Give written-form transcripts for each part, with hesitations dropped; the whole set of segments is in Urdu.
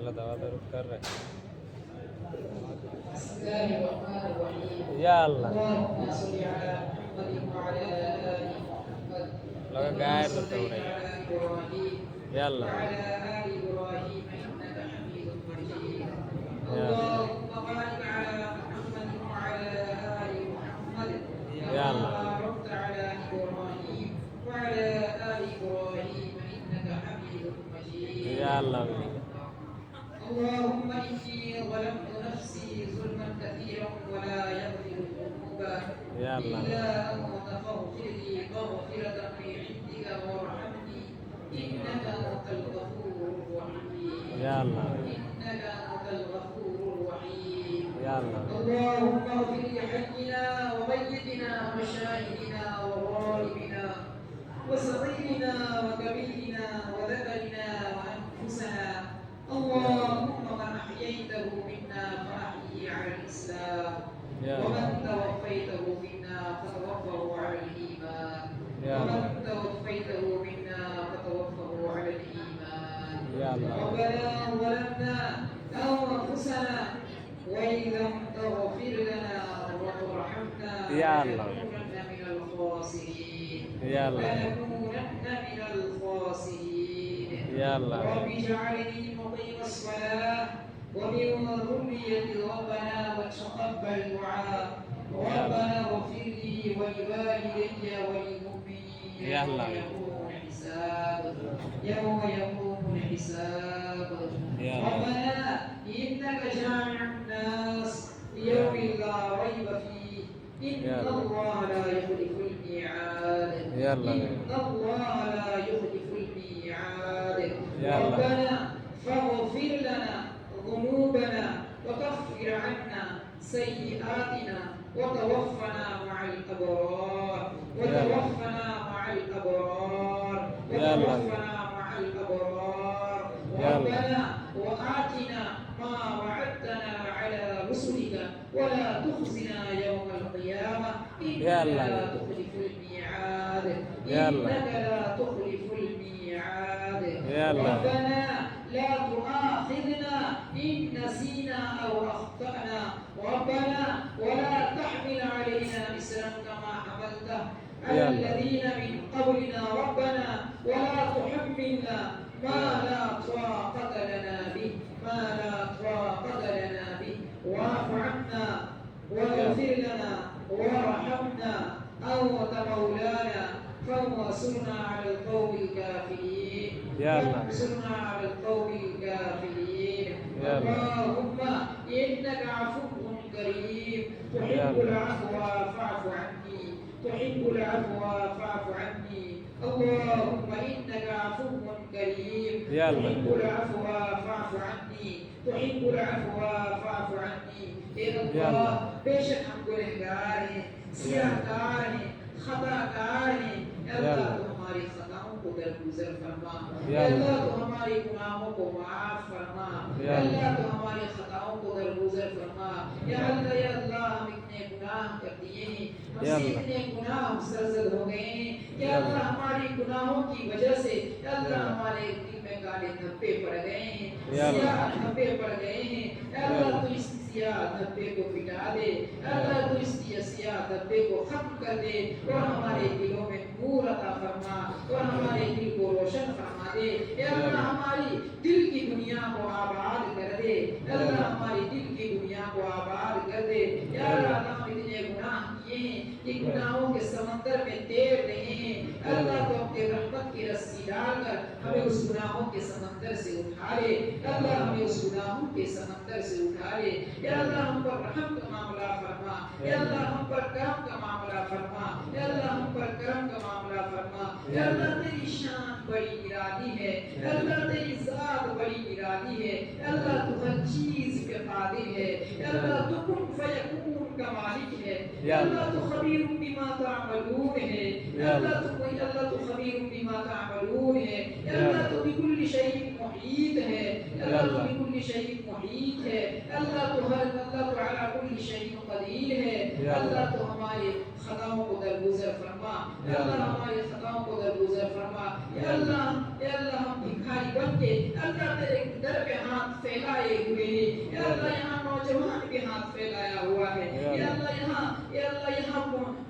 اللہ دوا درود کر رہے ہیں بسم الله الرحمن الرحيم یا اللہ اللهم صل على محمد وعلى آل محمد لگا كما غائب صليت تو رہی على إبراهيم یا اللہ وعلى آل إبراهيم إنك حميد مجيد يا اللهم بارك على محمد وعلى آل محمد يا كما الله. باركت على إبراهيم وعلى آل إبراهيم إنك حميد مجيد یا اللہ اللهم إني ظلمت نفسي ظلما كثيرا ولا يغفر الذنوب يا الله. إلا أنت فاغفر لي مغفرة من عندك وارحمني إنك أنت الغفور الرحيم یا اللہ إنك أنت الغفور الرحيم یا اللہ اللهم اغفر لحينا وميتنا وشاهدنا وغائبنا وصغيرنا وكبيرنا وذكرنا وأنفسنا اللهم من أحييته منا فأحيي على الإسلام يا ومن توفيته منا فتوفه على الإيمان يا ومن توفيته منا فتوفه على الإيمان يا الله. ربنا ظلمنا أنفسنا وإن لم تغفر لنا وترحمنا يا الله. لنكونن من الخاسرين يا الله. لنكونن من الخاسرين يا الله. رب اجعلني مقيم الصلاة ومن ذريتي ربنا وتقبل دعاء ربنا اغفر لي ولوالدي وللمؤمنين يا الله. يوم يقوم الحساب يا الله. ربنا إنك جامع الناس ليوم لا ريب فيه إن يا الله. الله لا يخلف الميعاد يا الله. إن الله لا يخلف الميعاد يا الله. ربنا فاغفر لنا ذنوبنا وكفر عنا سيئاتنا وتوفنا مع الأبرار وتوفنا مع الأبرار يا الله. وتوفنا مع الأبرار يا الله. ربنا وآتنا ما وعدتنا على رسلك ولا تخزنا يوم القيامة إنك يا الله. لا تخلف الميعاد يا الله. إنك لا تخلف الميعاد يا الله. ربنا لا تؤاخذنا إن نسينا أو أخطأنا ربنا ولا تحمل علينا إسرا كما حملته على يا الله. الذين من قبلنا ربنا ولا تحملنا ما لا طاقة لنا به ما لا طاقة لنا به واعف عنا واغفر لنا وارحمنا أنت مولانا فانصرنا على القوم الكافرين يا الله. فانصرنا على القوم الكافرين يا الله. اللهم إنك عفو كريم يا تحب الله. العفو فاعف عني تحب العفو فاعف عني اللهم إنك عفو كريم يا الله. تحب العفو فاعف عني تحب العفو فاعف عني اے يا اللہ الله. بے شک ہم گنہگار ہیں سیاہکار ہیں خطاکار ہیں اے يا اللہ الله. تو ہماری خطاؤں کو درگزر فرما اے يا الله. اللہ تو ہمارے گناہوں کو معاف فرما اے يا الله. اللہ تو ہماری خطاؤں کو درگزر فرما یا اللہ ہم اتنے گناہ کر دیے ہیں ہم يا سے الله. اتنے گناہ ہم سرزد ہو گئے ہیں یا يا اللہ الله. ہماری گناہوں کی وجہ سے یا اللہ يا الله. ہمارے دل میں کالے دھبے پڑ گئے ہیں يا الله. سیاہ دھبے پڑ گئے ہیں یا يا اللہ الله. تو اس سیاہ دھبے کو مٹا دے یا اللہ تو اس سیاہ دھبے کو ختم کر دے اور ہمارے دلوں میں نور عطا فرما اور ہمارے دل کو روشن فرما دے یا اللہ ہماری دل کی دنیا کو آباد کر دے یا اللہ ہماری دل کی دنیا کو آباد کر دے یا اللہ ہم اتنے گناہ کیے ہیں کہ گناہوں کے سمندر میں تیر رہے ہیں یا اللہ تو اپنے رحمت کی رسی ڈال کر ہمیں اس گناہوں کے سمندر سے اٹھا لے یا اللہ ہمیں اس گناہوں کے سمندر سے اٹھا لے یا اللہ ہم پر رحم کا معاملہ فرما یا اللہ ہم پر کرم کا معاملہ فرما یا اللہ ہم پر کرم کا معاملہ فرما یا اللہ تیری شان بڑی نرالی ہے یا اللہ تیری ذات بڑی نرالی ہے یا اللہ تو ہر چیز پہ قادر ہے یا اللہ تو کن فیکون کا مالک ہے یا اللہ تو خبیر بما تعملون ہے یا اللہ تو خبیر بما تعملون ہے یا اللہ تو بكل شيء محیط ہے یا اللہ تو بكل شيء محیط ہے یا اللہ تو ہر اللہ تو على كل شيء قدیر ہے یا اللہ تو ہمارے خطاؤں کو درگزر فرما یا اللہ ہمارے خطاؤں کو درگزر فرما یا اللہ ہم بھکاری بن کے اللہ تیرے در پہ ہاتھ ہاتھ پھیلائے ہوئے ہیں یا اللہ یہاں نوجوان بھی ہاتھ پھیلایا ہوا ہے یا اللہ یہاں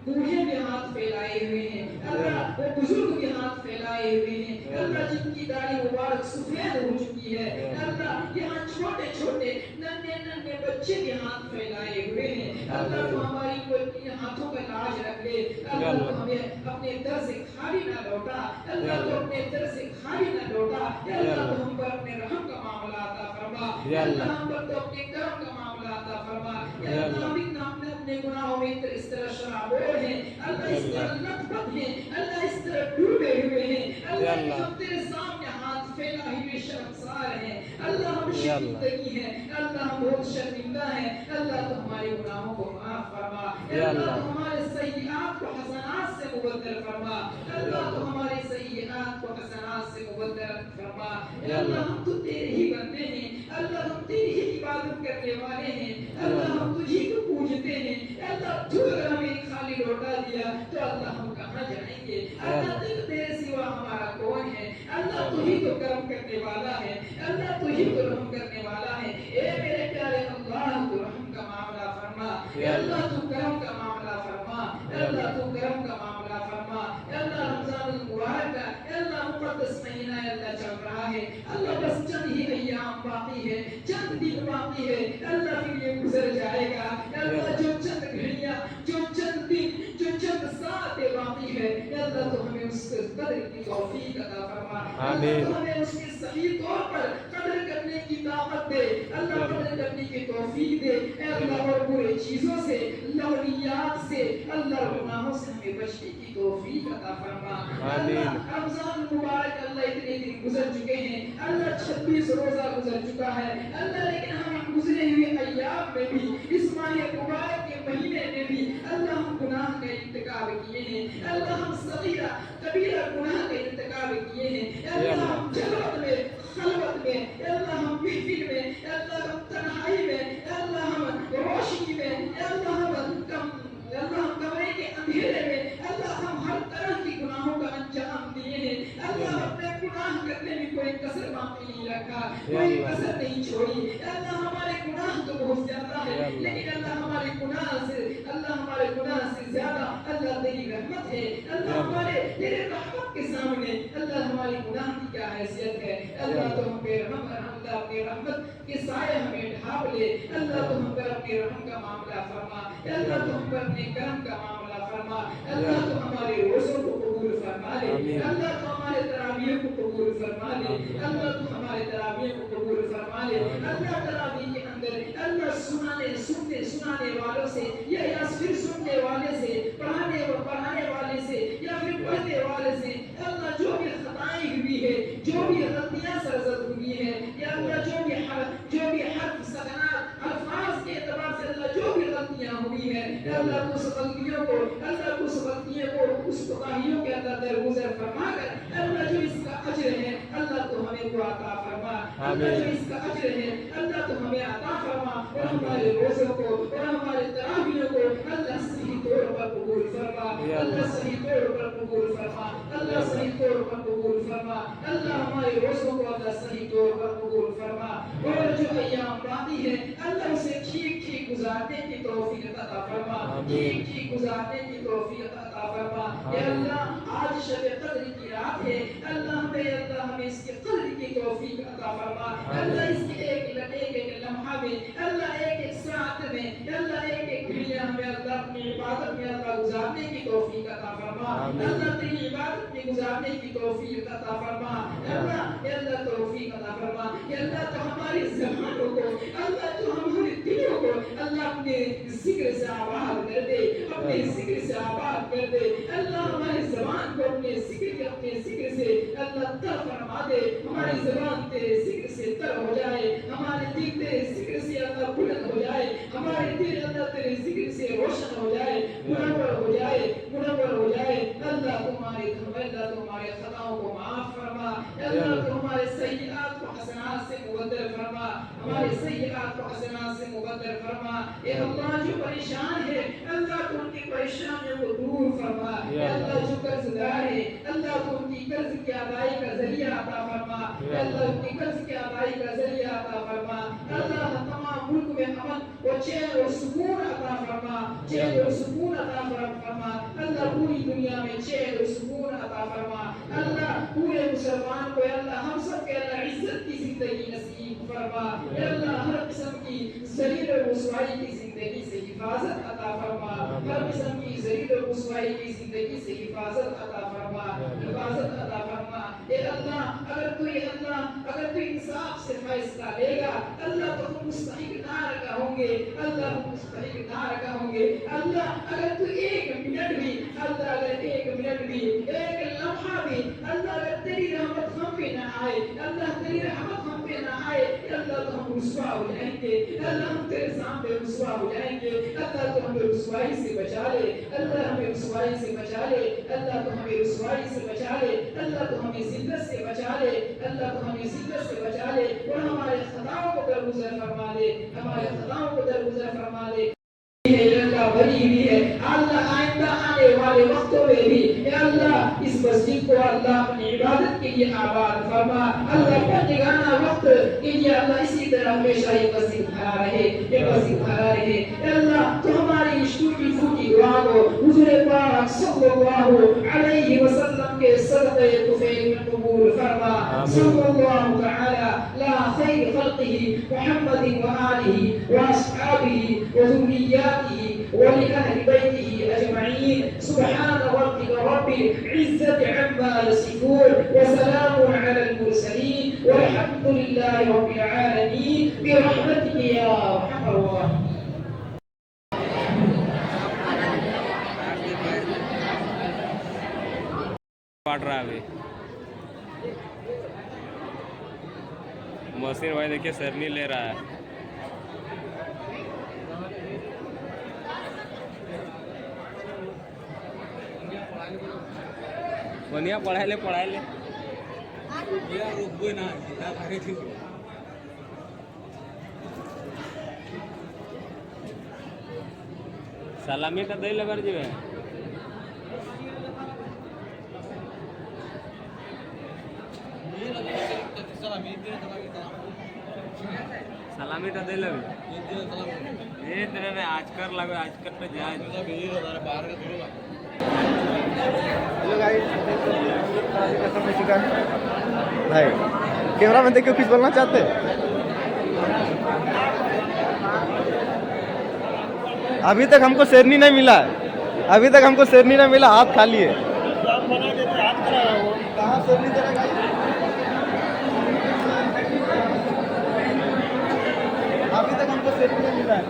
بوڑھے بھی ہاتھ پھیلائے ہوئے ہیں اللہ وہ بزرگ بھی ہاتھ پھیلائے ہوئے ہیں اللہ جن کی داڑھی مبارک سفید ہو چکی ہے اللہ یہاں چھوٹے چھوٹے ننھے بچے بھی ہاتھ پھیلائے ہوئے ہیں اللہ تو ہماری کوئی ہاتھوں کا لاج رکھ لے اللہ تو ہمیں اپنے در سے خالی نہ لوٹا اللہ تو اپنے در سے خالی نہ لوٹا اللہ تو ہم پر اپنے رحم کا معاملہ عطا فرما اللہ ہم پر تو اپنے کرم کا معاملہ عطا فرما اللہ ہم اپنے گناہوں میں اس طرح شرابور ہیں اللہ اس طرح لت پت ہیں اللہ اس طرح ڈوبے ہوئے ہیں اللہ ہم تیرے سامنے ہاتھ پھیلا ہوئے شرمسار ہیں اللہ ہم شرمندگی ہیں اللہ ہم بہت شرمندہ ہیں اللہ تو ہمارے گناہوں کو معاف فرما اللہ تو ہمارے سیئات کو حسنات سے مبدل فرما اللہ تو ہمارے سیئات کو حسنات سے مبدل فرما اللہ ہم تو تیرے ہی بندے ہیں اللہ ہم تیری ہی عبادت کرنے والے ہیں اللہ ہم تجھی کو پوجتے ہیں اللہ تو اگر ہمیں خالی لوٹا دیا تو اللہ ہم کہاں جائیں گے اللہ تیرے سوا ہمارا کون ہے اللہ تو ہی تو کرم کرنے والا ہے اللہ تو ہی تو رحم کرنے والا ہے اے میرے پیارے اللہ تو رحم کا معاملہ فرما اے اللہ تو کرم کا معاملہ فرما اے اللہ تو کرم کا معاملہ فرما اے اللہ رمضان المبارک کا اے اللہ مقدس مہینہ اے اللہ چل رہا ہے اللہ بس چند ہی ایام باقی ہے چند دن باقی ہے اللہ پھر یہ گزر جائے گا اے اللہ جو چند گھڑیاں جو چند دن جو چند ساعتیں باقی ہے اے اللہ تو ہمیں اس قدر کی توفیق عطا فرما اللہ تو ہمیں اس کے صحیح طور پر قدر کرنے کی طاقت دے اللہ قدر کرنے کی توفیق دے اے اللہ اور برے چیزوں سے لغویات سے اللہ گناہوں سے ہمیں بچنے کی توفیق عطا فرما اللہ رمضان مبارک اللہ اتنے دن گزر چکے ہیں اللہ 26 روزہ گزر چکا ہے اللہ لیکن ہم گزرے ہوئے ایام میں بھی اس ماہ مبارک کے مہینے میں بھی اللہ ہم گناہ کا ارتکاب کیے ہیں اللہ ہم صغیرہ کبیرہ گناہ کا ارتکاب کیے ہیں اللہ ہم جلوت میں خلوت میں اللہ ہم محفل میں اللہ ہم تنہائی میں اللہ ہم روشنی میں اللہ ہم کمرے کے اندھیرے میں اللہ ہم ہر طرح کی گناہوں کا انجام دیے ہیں اللہ اپنے گناہ کرنے میں کوئی کسر باقی نہیں رکھا کوئی کسر نہیں چھوڑی اللہ ہمارے گناہ تو بہت زیادہ ہے لیکن اللہ ہمارے گناہ سے زیادہ اللہ تیری رحمت ہے اللہ ہمارے تیرے رحمت کے سامنے اللہ ہماری گناہ کی کیا حیثیت ہے اللہ تو ہم پہ رحم اللہ اپنی رحمت کے سائے ہمیں ڈھانپ لے اللہ تو ہم پر اپنے رحم کا معاملہ فرما اللہ تو ہم پر اپنے کرم کا معاملہ فرما اللہ تو ہمارے روزوں کو قبول فرما لے اللہ تو ہمارے تراویح کو قبول فرما لے اللہ تو ہمارے تراویح کو قبول فرما لے اللہ تراویح کے اندر اللہ سنانے والوں سے یا پھر سننے والے سے پڑھانے والے سے یا پھر پڑھنے والے سے اللہ جو بھی خطائیں ہوئی ہے جو بھی غلطیاں سرزد ہوئی ہے یا اللہ جو بھی حرف سکنات الفاظ کے اعتبار سے اللہ جو بھی غلطیاں ہوئی ہے اللہ اس غلطیوں کو اس کوتاہیوں کے اندر درگزر فرما کر اللہ جو اس کا اجر ہے اللہ تو ہمیں وہ عطا فرما اللہ جو اس کا اجر ہے اللہ تو ہمیں عطا فرما اور ہمارے روزوں کو اور ہمارے تراویحوں کو اللہ صحیح طور پر قبول فرما اللہ صحیح طور پر قبول فرما اللہ صحیح طور پر قبول فرما اللہ ہمارے روزوں کو اللہ صحیح طور پر قبول فرما اور جو ایام باقی ہے اللہ اسے ٹھیک ٹھیک گزارنے کی توفیق عطا فرما ٹھیک ٹھیک گزارنے کی توفیق عطا فرما یا اللہ آج شب قدر کی رات ہے اللہ ہمیں اس کے قدر کی توفیق عطا فرما اللہ اس کے ایک لمحہ میں اللہ ایک ساعت میں اللہ ایک گھڑیاں ہمیں اللہ اپنی عبادت میں اللہ گزارنے کی توفیق عطا فرما اللہ تیری عبادت میں گزارنے کی توفیق عطا فرما اللہ توفیق عطا فرما اللہ تو ہماری زبانوں کو اللہ تو ہمارے دلوں کو اللہ اپنے ذکر سے آباد کر دے اپنے ذکر سے آباد کر دے اللہ ہماری زبان کو اپنے ذکر سے اللہ تر فرما دے ہماری زبان تیرے ذکر سے تر ہو جائے ہمارے دل تیرے ذکر سے اللہ بلند ہو جائے ہمارے دل اللہ تیرے ذکر سے روشن ہو جائے منور ہو جائے اللہ تمہارے خطاؤں کو معاف فرما اللہ تو ہمارے سیئات کو حسنات سے مبدل فرما ہمارے سیئات کو حسنات سے مبدل فرما اے اللہ جو پریشان ہے اللہ تو ان کی پریشانیوں کو دور فرما اے اللہ جو قرض دار ہے اللہ تو ان کی قرض کی ادائیگی کا ذریعہ عطا فرما اے اللہ ان کی قرض کی ادائیگی کا ذریعہ عطا فرما اللہ تمام ملک میں امن و چین و سکون عطا فرما، چین و سکون عطا فرما، اللہ پوری دنیا میں چین و سکون عطا فرما، اللہ پورے مسلمان کو اللہ ہم سب کے اللہ عزت کی زندگی نصیب فرما، اللہ ہر قسم کی ذلیل و رسوائی کی زندگی سے حفاظت عطا فرما، ہر قسم کی ذلیل و رسوائی کی زندگی سے حفاظت عطا فرما، حفاظت عطا فرما۔ اے اللہ اگر تو انصاف سے فیصلہ لے گا اللہ تو ہم مستحق نہ رکھا ہوں گے، اللہ ہم مستحق نہ رکھا ہوں گے، اللہ اگر تو ایک منٹ بھی، اللہ اگر ایک منٹ بھی، ایک لمحہ بھی اللہ اگر تیری رحمت ہم پہ نہ آئے، اللہ تیری رحمت ہم پہ نہ آئے، اللہ تو ہم رسوا ہو جائیں گے، اللہ ہم تیرے سامنے رسوا ہو جائیں گے، اللہ تو ہمیں رسوائی سے بچا لے، اللہ ہمیں رسوائی سے بچا لے، اللہ تو ہمیں رسوائی سے بچا لے، اللہ تو ہمیں ذلت سے بچا لے، اللہ تو ہمیں ذلت سے بچا لے اور ہمارے خطاؤں کو درگزر فرما دے، ہمارے خطاؤں کو درگزر فرما دے۔ اللہ بری ہوئی ہے اللہ آئندہ آنے والے وقتوں میں بھی اے اللہ اس مسجد کو اللہ اپنی عبادت کے لیے آباد فرما، اللہ پنجگانہ وقت کے لیے اللہ اسی طرح ہمیشہ یہ مسجد کھڑا رہے، یہ مسجد کھڑا رہے۔ اے اللہ تو ہماری اس ٹوٹی پھوٹی دعا کو حضور پاک صلی اللہ علیہ وسلم کے صدقے طفیل میں قبول فرما، صلی اللہ تعالی لا خیر خلقہ محمد وآلہ واصحابہ وذریاتہ ولأهل بيته أجمعين سبحان ربك رب العزة عما يصفون وسلام على المرسلين والحمد لله رب العالمين برحمتك يا أرحم الراحمين۔ پڑھ رہا ہے ابھی محسن بھائی دیکھیے سرنی لے رہا ہے۔ بنیا پڑھائی لے سلامی کا دے لگا جی سلامی کا دے لگا یہ تیرے نے آج کر لگا آج کر پہ جائے بھائی کیمرہ مین دیکھو کچھ بولنا چاہتے ابھی تک ہم کو شیرنی نہیں ملا ہے، ابھی تک ہم کو شیرنی نہیں ملا، ہاتھ خالی ہے۔ کہاں شیرنی دے رہا ابھی تک ہم کو شیرنی نہیں ملا ہے۔